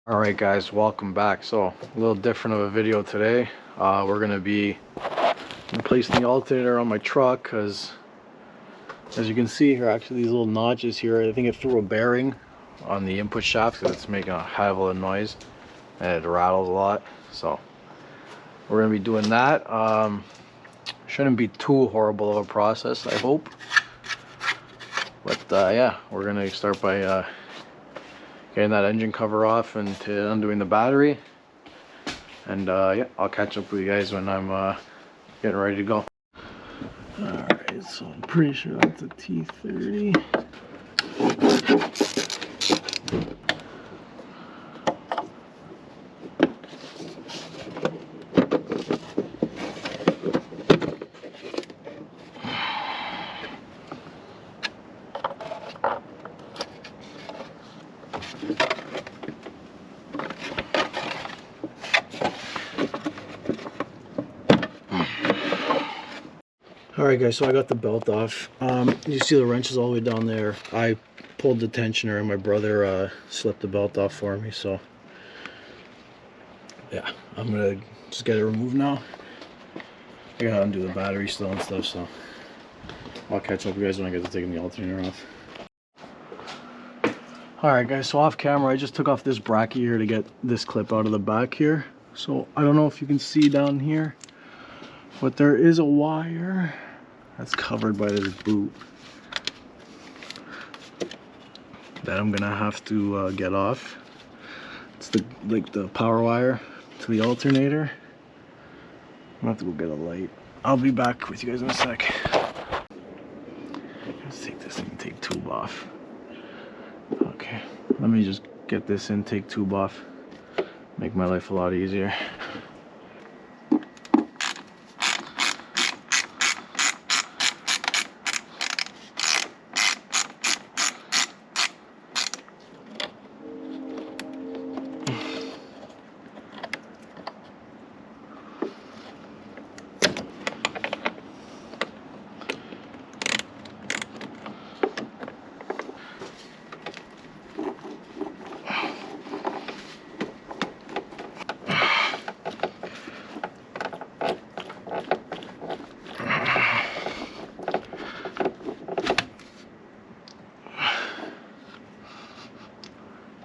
Alright guys, welcome back. So a little different of a video today. We're going to be replacing the alternator on my truck because as you can see here, actually these little notches here, I think it threw a bearing on the input shaft because it's making a hell of a noise and it rattles a lot. So we're going to be doing that. Shouldn't be too horrible of a process, I hope. But yeah, we're going to start by getting that engine cover off and undoing the battery, and yeah, I'll catch up with you guys when I'm getting ready to go. Alright, so I'm pretty sure that's a T30. Alright guys, so I got the belt off. You see the wrenches all the way down there. I pulled the tensioner and my brother slipped the belt off for me, so yeah, I'm gonna just get it removed now. I gotta undo the battery still and stuff, so I'll catch up with you guys when I get to taking the alternator off. Alright guys, so off camera I just took off this bracket here to get this clip out of the back here. So I don't know if you can see down here, but there is a wire that's covered by this boot that I'm gonna have to get off. It's the power wire to the alternator. I'm gonna have to go get a light. I'll be back with you guys in a sec. Let's take this intake tube off. Okay, let me just get this intake tube off. Make my life a lot easier.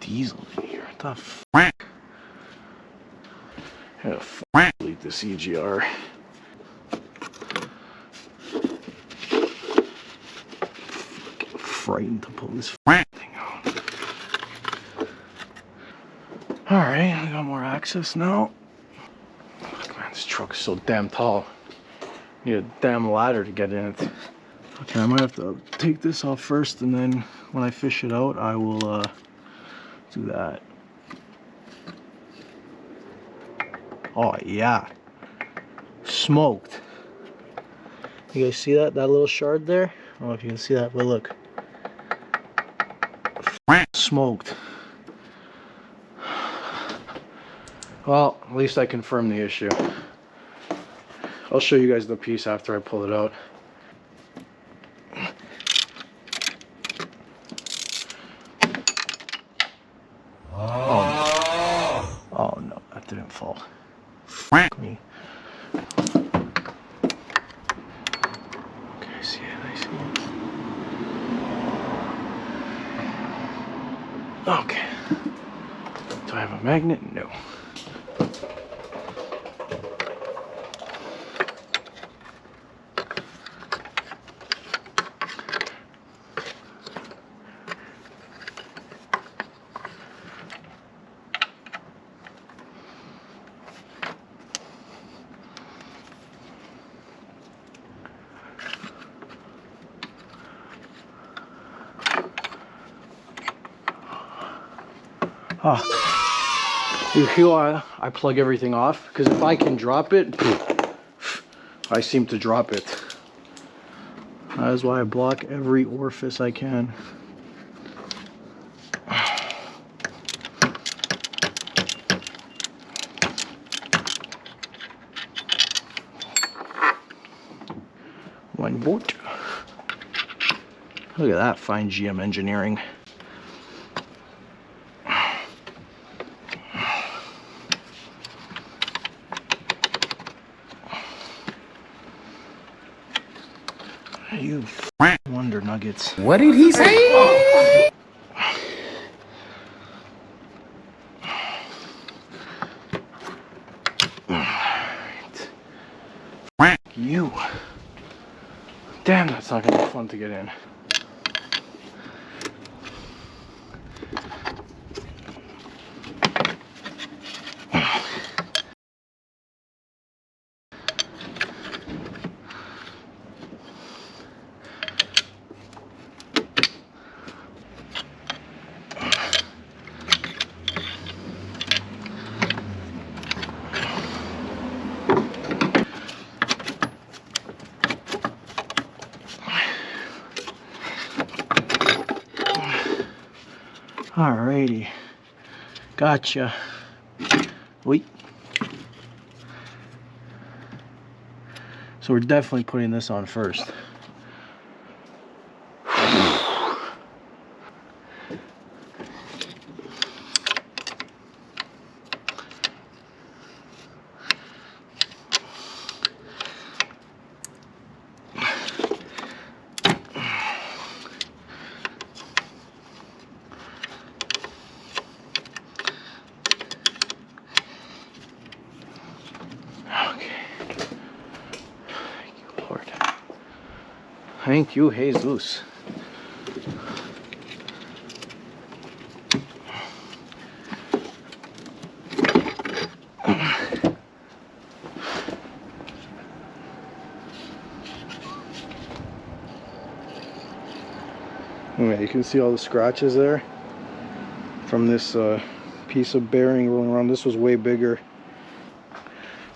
Diesel in here. What the fuck? I gotta delete the CGR. Fucking frightened to pull this thing out. Alright, I got more access now. Fuck man, this truck is so damn tall. Need a damn ladder to get in it. Okay, I might have to take this off first, and then when I fish it out, I will do that. Oh yeah, smoked. You guys see that little shard there? I don't know if you can see that, but look, smoked. Well, at least I confirmed the issue. I'll show you guys the piece after I pull it out. Oh no, that didn't fall. Fuck me. Okay, I see it, I see it. Okay. Do I have a magnet? No. You hear I plug everything off? Because if I can drop it, I seem to drop it. That is why I block every orifice I can. One bolt. Look at that fine GM engineering. You wonder nuggets. What did he say? You. Damn, that's not gonna be fun to get in. Alrighty, gotcha. Wait. So we're definitely putting this on first. Thank you, Jesus. Yeah, you can see all the scratches there from this piece of bearing rolling around. This was way bigger.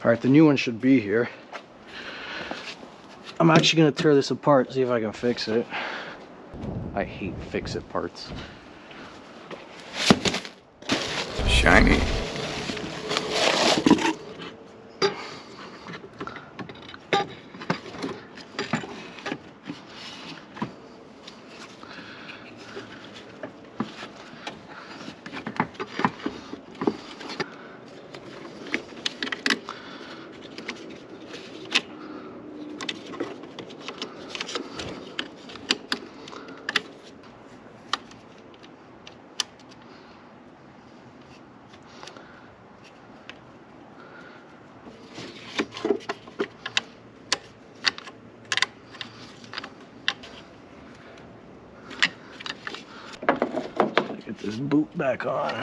Alright, the new one should be here. I'm actually going to tear this apart, see if I can fix it. I hate fix-it parts. Shiny. Get this boot back on.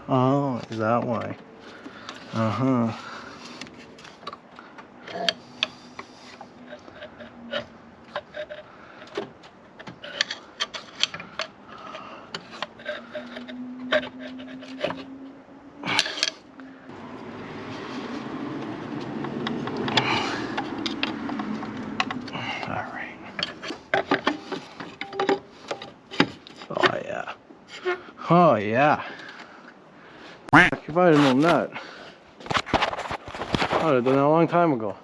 Oh, is that why? Uh-huh. Alright. Oh yeah. Oh yeah. If I had known that, I would have done that a long time ago.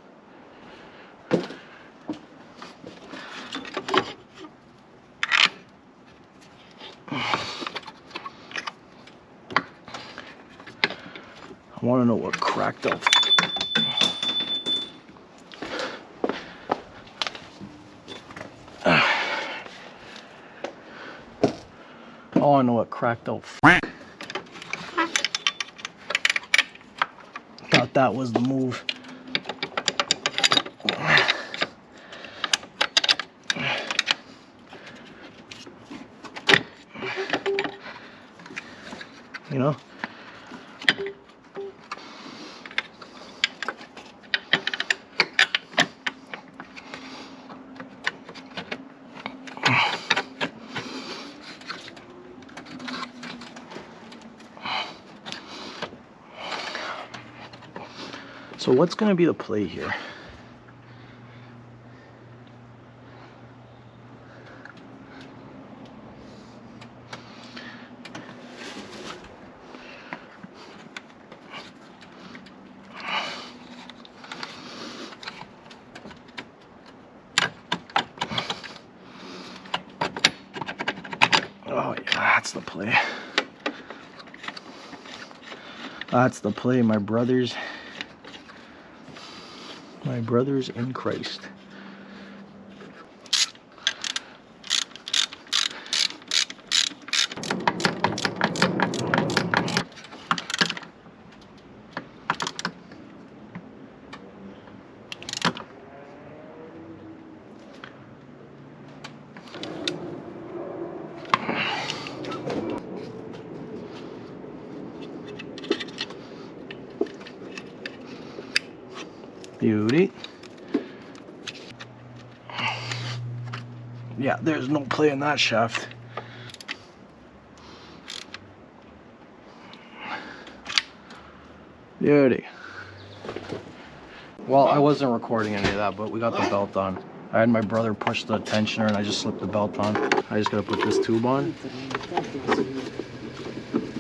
I want to know what cracked up. I want to know what cracked up. Thought that was the move. You know? So what's going to be the play here? Oh yeah, that's the play. That's the play, my brothers. My brothers in Christ. Beauty. Yeah, there's no play in that shaft. Beauty. Well, I wasn't recording any of that, but we got the belt on. I had my brother push the tensioner and I just slipped the belt on. I just gotta put this tube on.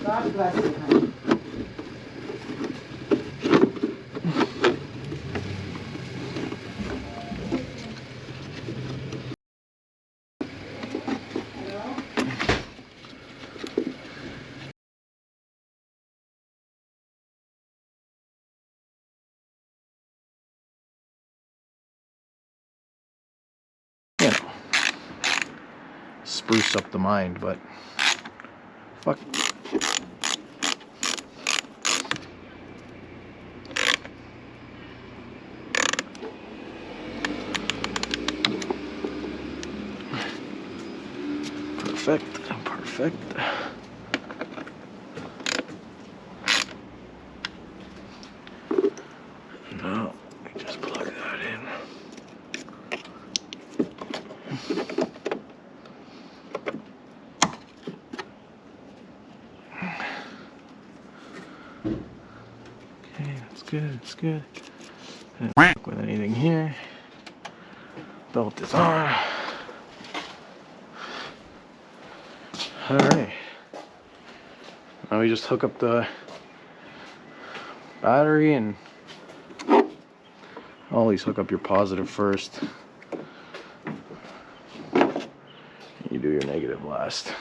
God bless you, honey. You know, spruce up the mind, but fuck. Perfect, perfect. Now, we just plug that in. Okay, that's good, that's good. Didn't fuck with anything here. Belt is on. Alright. Now we just hook up the battery and always hook up your positive first. You do your negative last.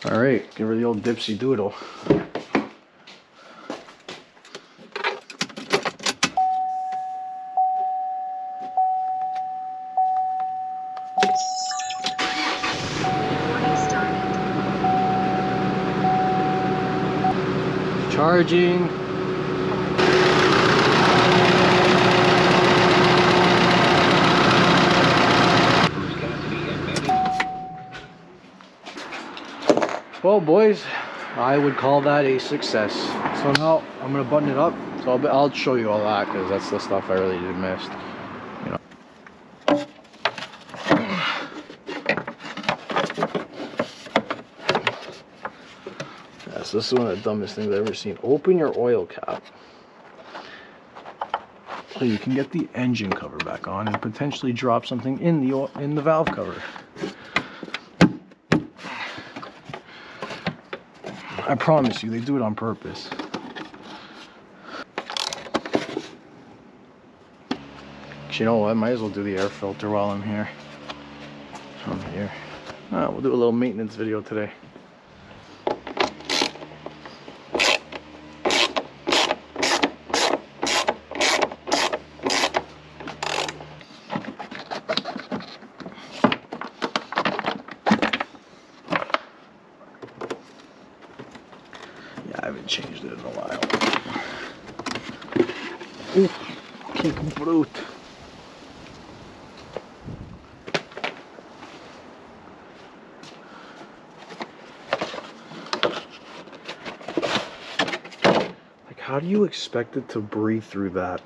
Alright, give her the old dipsy doodle. Charging. Well, boys, I would call that a success. So now I'm gonna button it up. So I'll show you all that because that's the stuff I really did miss. You know. Yes, this is one of the dumbest things I've ever seen. Open your oil cap so you can get the engine cover back on and potentially drop something in the valve cover. I promise you, they do it on purpose. You know what? I might as well do the air filter while I'm here. From here. We'll do a little maintenance video today. Yeah, I haven't changed it in a while. Ooh, kick brute. How do you expect it to breathe through that?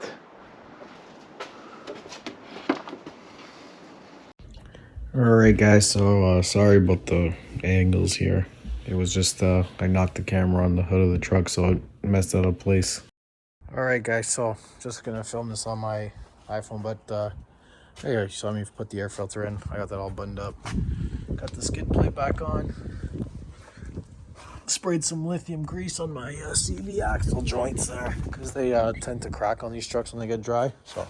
Alright guys, so sorry about the angles here. It was just I knocked the camera on the hood of the truck, so it messed out of place. Alright guys, so just gonna film this on my iPhone, but There, you saw me put the air filter in. I got that all buttoned up. Got the skid plate back on. Sprayed some lithium grease on my CV axle joints there because they tend to crack on these trucks when they get dry. So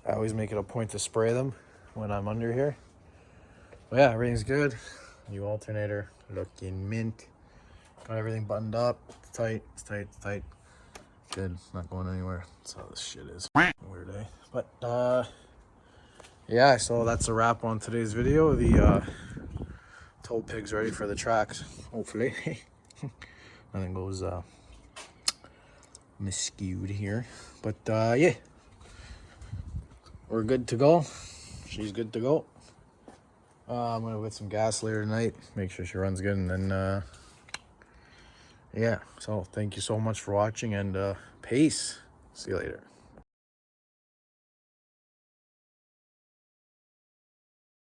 I always make it a point to spray them when I'm under here. But yeah, everything's good. New alternator, looking mint. Got everything buttoned up. It's tight, it's tight, it's tight. Good, it's not going anywhere. That's how this shit is. Weird, eh? But yeah, so that's a wrap on today's video. The tow pig's ready for the tracks, hopefully. Nothing goes miscued here. But yeah, we're good to go. She's good to go. I'm gonna get some gas later tonight, make sure she runs good, and then yeah, so thank you so much for watching, and peace. See you later.